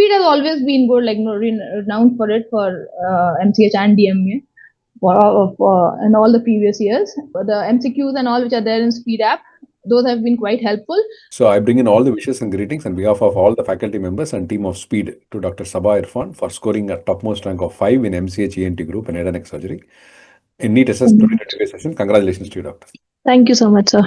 speed has always been good, like renowned for it for MCh and DMA in all the previous years. The MCQs and all which are there in Speed app, those have been quite helpful. So I bring in all the wishes and greetings on behalf of all the faculty members and team of Speed to Dr. Saba Erfan for scoring a topmost rank of 5 in MCh ENT group in head and neck surgery in NEET SS 2025 session. Congratulations to you, doctor. Thank you so much, sir,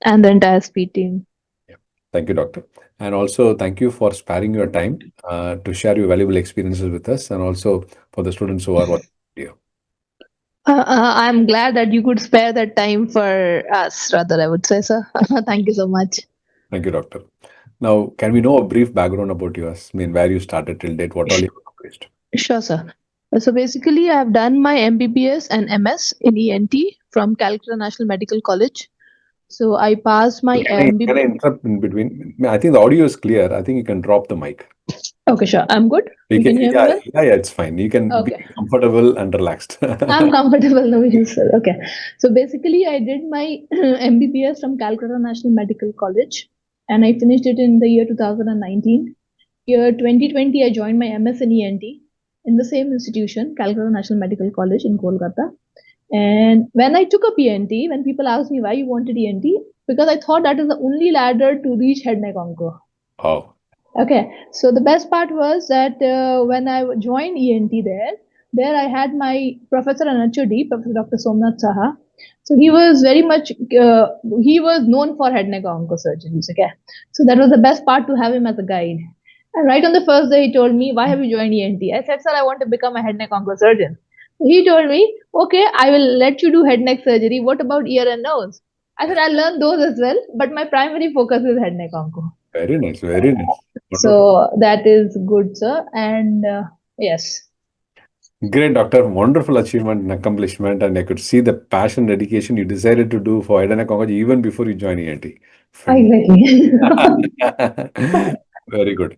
and the entire Speed team. Yeah. Thank you, doctor. And also thank you for sparing your time to share your valuable experiences with us, and also for the students who are watching the video. I'm glad that you could spare that time for us, rather, I would say, sir. Thank you so much. Thank you, doctor. Now, can we know a brief background about yours? I mean, where you started till date, what all you accomplished? Sure, sir. So basically, I have done my MBBS and MS in ENT from Calcutta National Medical College. So I passed my Can I interrupt in between? I think the audio is clear. I think you can drop the mic. Okay, sure. I'm good. You can hear me well? Yeah, it's fine. You can be comfortable and relaxed. I'm comfortable now, sir. Okay. So basically, I did my MBBS from Calcutta National Medical College, and I finished it in the year 2019. Year 2020, I joined my MS in ENT in the same institution, Calcutta National Medical College in Kolkata. And when I took up ENT, when people asked me why you wanted ENT, because I thought that is the only ladder to reach head neck onco. Oh. Okay. So the best part was that when I joined ENT there I had my professor and HOD, Professor Dr. Somnath Saha. So he was very much, he was known for head neck onco surgeries. Okay. So that was the best part to have him as a guide. And right on the first day, he told me, why have you joined ENT? I said, sir, I want to become a head neck onco surgeon. He told me, okay, I will let you do head neck surgery. What about ear and nose? I said, I'll learn those as well, but my primary focus is head neck onco. Very nice, very nice. So that is good, sir. And yes. Great, doctor. Wonderful achievement and accomplishment. And I could see the passion, dedication you decided to do for head and neck oncology even before you joined ENT. Exactly. Very good.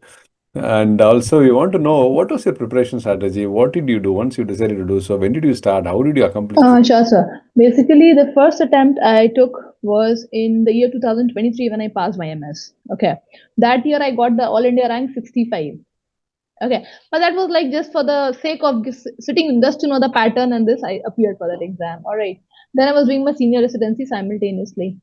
And also, we want to know, what was your preparation strategy? What did you do once you decided to do so? When did you start? How did you accomplish this? Sure, sir. Basically, the first attempt I took was in the year 2023 when I passed my MS. Okay. That year, I got the All India rank 65. Okay. But that was like just for the sake of sitting just to know the pattern, and this, I appeared for that exam. All right. Then I was doing my senior residency simultaneously.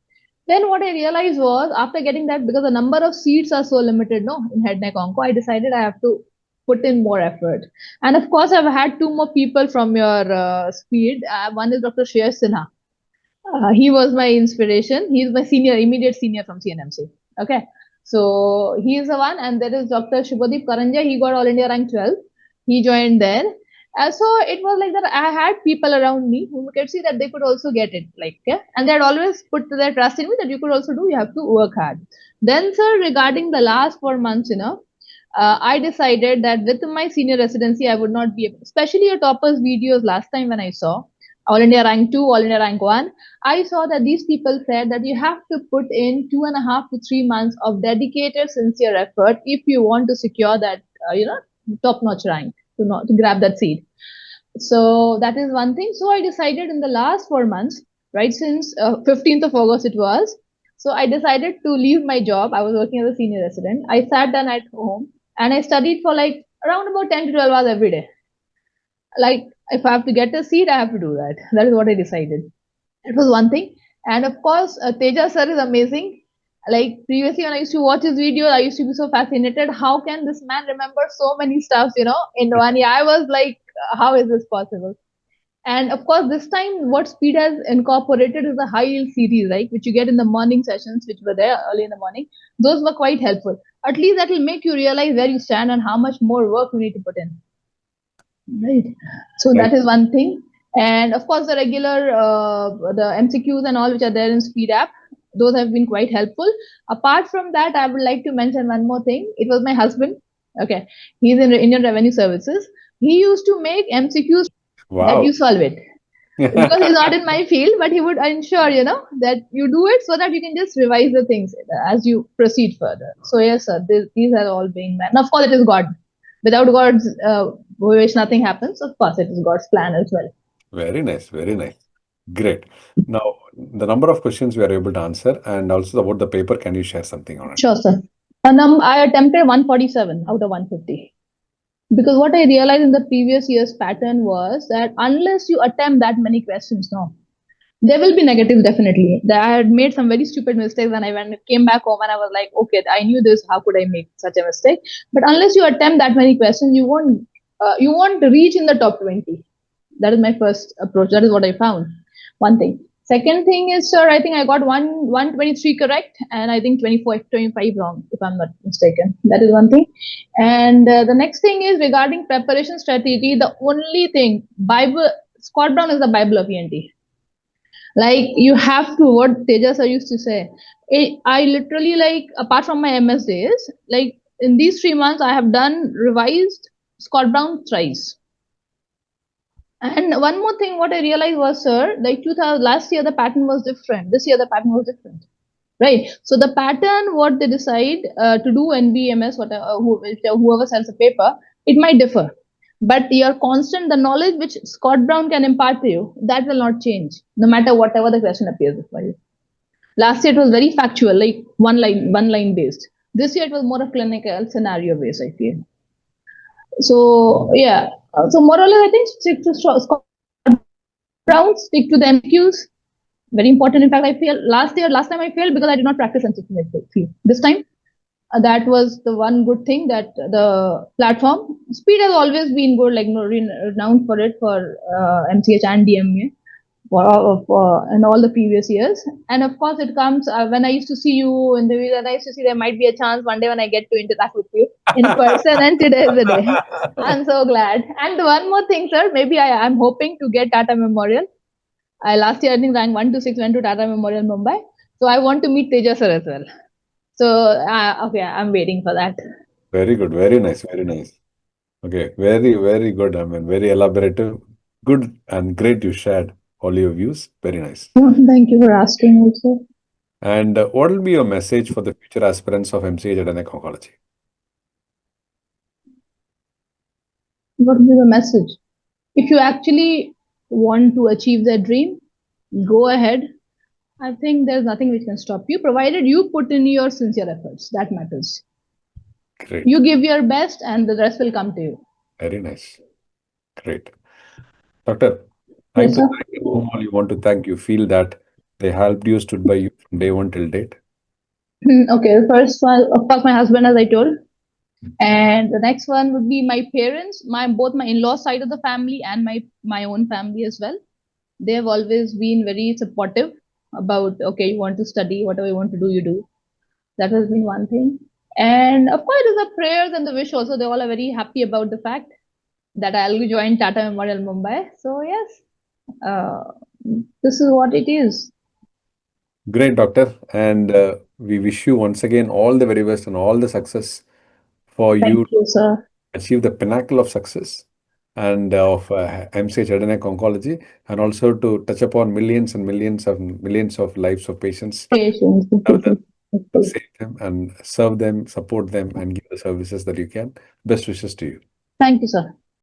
Then what I realized was, after getting that, because the number of seats are so limited, no, in head neck onco, I decided I have to put in more effort. And of course, I've had two more people from your Speed. One is Dr. Shreyas Sinha. He was my inspiration. He's my immediate senior from CNMC. Okay. So he is the one. And there is Dr. Shubhadeep Karanja. He got All India rank 12. He joined there. So it was like that I had people around me who could see that they could also get it. And they had always put their trust in me that you could also do, you have to work hard. Then, sir, regarding the last 4 months, I decided that with my senior residency, I would not be able, especially your toppers videos last time when I saw All India rank 2, All India rank 1, I saw that these people said that you have to put in 2.5 to 3 months of dedicated, sincere effort if you want to secure that, top-notch rank to grab that seat. So that is one thing. So I decided in the last 4 months, right, since 15th of August it was, so I decided to leave my job. I was working as a senior resident. I sat down at home and I studied for like around about 10 to 12 hours every day. Like, if I have to get a seat, I have to do that. That is what I decided. It was one thing. And of course, Teja sir is amazing. Like previously when I used to watch his video, I used to be so fascinated. How can this man remember so many stuff, in 1 year? I was like, how is this possible? And of course, this time what Speed has incorporated is the high yield series, right? Which you get in the morning sessions, which were there early in the morning. Those were quite helpful. At least that will make you realize where you stand and how much more work you need to put in. Right. So that is one thing. And of course, the regular, the MCQ'S and all which are there in Speed app, those have been quite helpful. Apart from that, I would like to mention one more thing. It was my husband. Okay. He's in Indian Revenue Services. He used to make MCQ'S that you solve it. Because he's not in my field, but he would ensure, that you do it so that you can just revise the things as you proceed further. So yes, sir, these are all being met. And of course, it is God. Without God's wish, nothing happens. Of course, it is God's plan as well. Very nice, very nice. Great. Now, the number of questions we are able to answer, and also about the paper, can you share something on it? Sure, sir. I attempted 147 out of 150. Because what I realized in the previous year's pattern was that unless you attempt that many questions, no, there will be negatives definitely. That I had made some very stupid mistakes, and came back home and I was like, okay, I knew this. How could I make such a mistake? But unless you attempt that many questions, you won't reach in the top 20. That is my first approach. That is what I found. One thing. Second thing is, sir, I think I got 123 correct, and I think 25 wrong, if I'm not mistaken. That is one thing. And the next thing is regarding preparation strategy. The only thing, Bible, Scott Brown is the Bible of ENT. Like you have to, what Tejas sir used to say, I literally, like, apart from my MS days, like in these 3 months I have done revised Scott Brown thrice. And one more thing, what I realized was, sir, like 2000 last year the pattern was different, this year the pattern was different, right? So the pattern, what they decide to do NBMS, whatever, whoever sells a paper, it might differ, but your constant, the knowledge which Scott Brown can impart to you, that will not change, no matter whatever the question appears before you. Last year it was very factual, like one line based. This year it was more of clinical scenario based, I feel. So yeah, so more or less, I think stick to Scott Brown, stick to the MCQs. Very important. In fact, I feel last time I failed because I did not practice MCQ. This time, that was the one good thing, that the platform speed has always been good, like, renowned for it, for MCH and DMA in all the previous years. And of course, it comes when I used to see you in the video, and I used to see there might be a chance one day when I get to interact with you in person, and today is the day. I'm so glad. And one more thing, sir, maybe I'm hoping to get Tata Memorial. I last year I think ranked 1 to 6 went to Tata Memorial Mumbai. So I want to meet Tejas sir as well. So okay, I'm waiting for that. Very good. Very nice. Very nice. Okay. Very, very good. I mean, very elaborative. Good and great. You shared all your views. Very nice. Thank you for asking also. And what will be your message for the future aspirants of MCH Head and Neck Oncology? What will be the message? If you actually want to achieve their dream, go ahead. I think there's nothing which can stop you, provided you put in your sincere efforts. That matters. Great. You give your best, and the rest will come to you. Very nice. Great. Doctor, thank Yes, to sir. thank whom all you want to thank. You feel that they helped you, stood by you from day one till date. Okay, first one, of course, my husband, as I told. And the next one would be my parents, both my in-law side of the family and my own family as well. They have always been very supportive about, okay, you want to study, whatever you want to do, you do. That has been one thing. And of course, there's the prayers and the wish also. They all are very happy about the fact that I'll join Tata Memorial Mumbai. So yes, uh, this is what it is. Great, doctor. And we wish you once again all the very best and all the success for Thank you to you, sir. achieve the pinnacle of success and of MCH Head and Neck Oncology, and also to touch upon millions of lives of patients, Patience. serve them, save them, and serve them, support them, and give the services that you can. Best wishes to you. Thank you, sir.